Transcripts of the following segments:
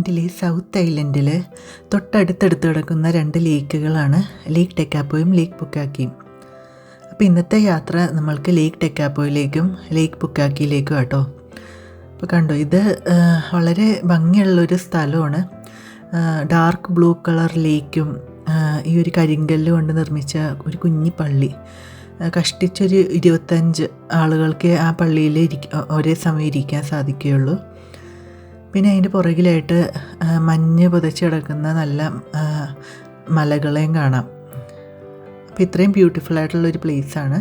ന്യൂസിലൻഡിലെ south ഐലൻഡിൽ തൊട്ടടുത്തടുത്ത് കിടക്കുന്ന 2 ലേക്കുകളാണ് ലേക്ക് ടെക്കാപ്പോയും ലേക്ക് പുക്കാക്കിയും. അപ്പോൾ ഇന്നത്തെ യാത്ര നമ്മൾക്ക് ലേക്ക് ടെക്കാപ്പോയിലേക്കും ലേക്ക് പുക്കാക്കിയിലേക്കും ആട്ടോ. അപ്പോൾ കണ്ടോ, ഇത് വളരെ ഭംഗിയുള്ളൊരു സ്ഥലമാണ്. ഡാർക്ക് ബ്ലൂ കളർ ലേക്കും ഈ ഒരു കരിങ്കല്ല് കൊണ്ട് നിർമ്മിച്ച ഒരു കുഞ്ഞി പള്ളി. കഷ്ടിച്ചൊരു 25 ആളുകൾക്ക് ആ പള്ളിയിൽ ഒരേ സമയം ഇരിക്കാൻ സാധിക്കുകയുള്ളൂ. പിന്നെ അതിൻ്റെ പുറകിലായിട്ട് മഞ്ഞ് പുതച്ച് കിടക്കുന്ന നല്ല മലകളെയും കാണാം. അപ്പോൾ ഇത്രയും ബ്യൂട്ടിഫുൾ ആയിട്ടുള്ളൊരു പ്ലേസാണ്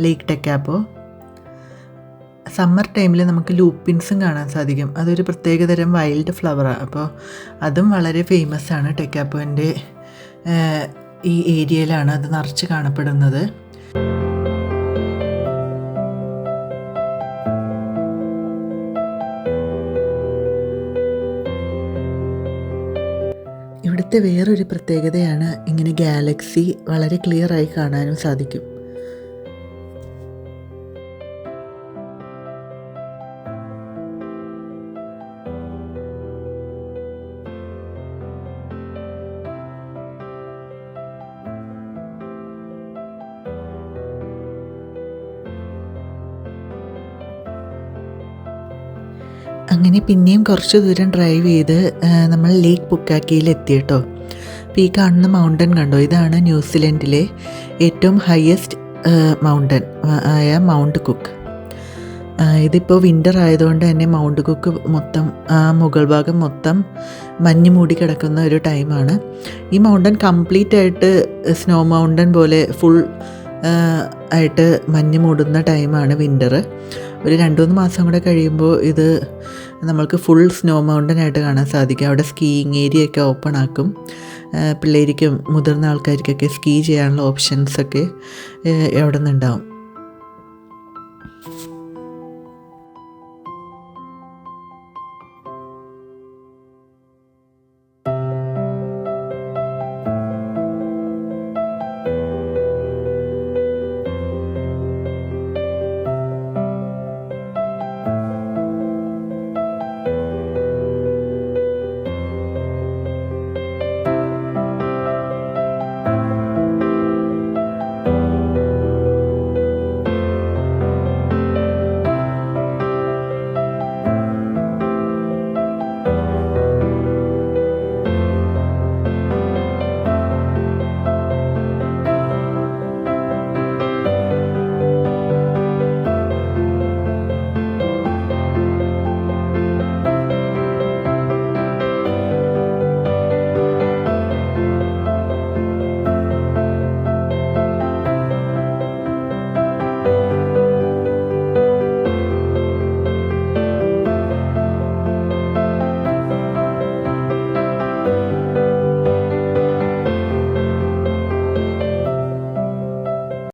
ലേക്ക് ടെക്കാപ്പോ. സമ്മർ ടൈമിൽ നമുക്ക് ലൂപ്പിൻസും കാണാൻ സാധിക്കും. അതൊരു പ്രത്യേകതരം വൈൽഡ് ഫ്ലവറാണ്. അപ്പോൾ അതും വളരെ ഫേമസ് ആണ്. ടെക്കാപ്പോൻ്റെ ഈ ഏരിയയിലാണ് അത് നിറച്ച് കാണപ്പെടുന്നത്. ഇവിടുത്തെ വേറൊരു പ്രത്യേകതയാണ് ഇങ്ങനെ ഗാലക്സി വളരെ ക്ലിയറായി കാണാനും സാധിക്കും. അങ്ങനെ പിന്നെയും കുറച്ച് ദൂരം ഡ്രൈവ് ചെയ്ത് നമ്മൾ ലേക്ക് പുക്കാക്കിയിൽ എത്തി കേട്ടോ. അപ്പോൾ ഈ കാണുന്ന മൗണ്ടൻ കണ്ടോ, ഇതാണ് ന്യൂസിലൻഡിലെ ഏറ്റവും ഹയസ്റ്റ് മൗണ്ടൻ ആയ മൗണ്ട് കുക്ക്. ഇതിപ്പോൾ വിൻ്റർ ആയതുകൊണ്ട് തന്നെ മൗണ്ട് കുക്ക് മൊത്തം മുകൾ ഭാഗം മൊത്തം മഞ്ഞ് മൂടി കിടക്കുന്ന ഒരു ടൈമാണ്. ഈ മൗണ്ടൻ കംപ്ലീറ്റ് ആയിട്ട് സ്നോ മൗണ്ടൻ പോലെ ഫുൾ ആയിട്ട് മഞ്ഞ് മൂടുന്ന ടൈമാണ് വിൻ്റർ. ഒരു 2-3 മാസം കൂടെ കഴിയുമ്പോൾ ഇത് നമ്മൾക്ക് ഫുൾ സ്നോ മൗണ്ടനായിട്ട് കാണാൻ സാധിക്കും. അവിടെ സ്കീയിങ് ഏരിയ ഒക്കെ ഓപ്പൺ ആക്കും. പിള്ളേർക്കും മുതിർന്ന ആൾക്കാർക്കൊക്കെ സ്കീ ചെയ്യാനുള്ള ഓപ്ഷൻസൊക്കെ അവിടെ നിന്നുണ്ടാവും.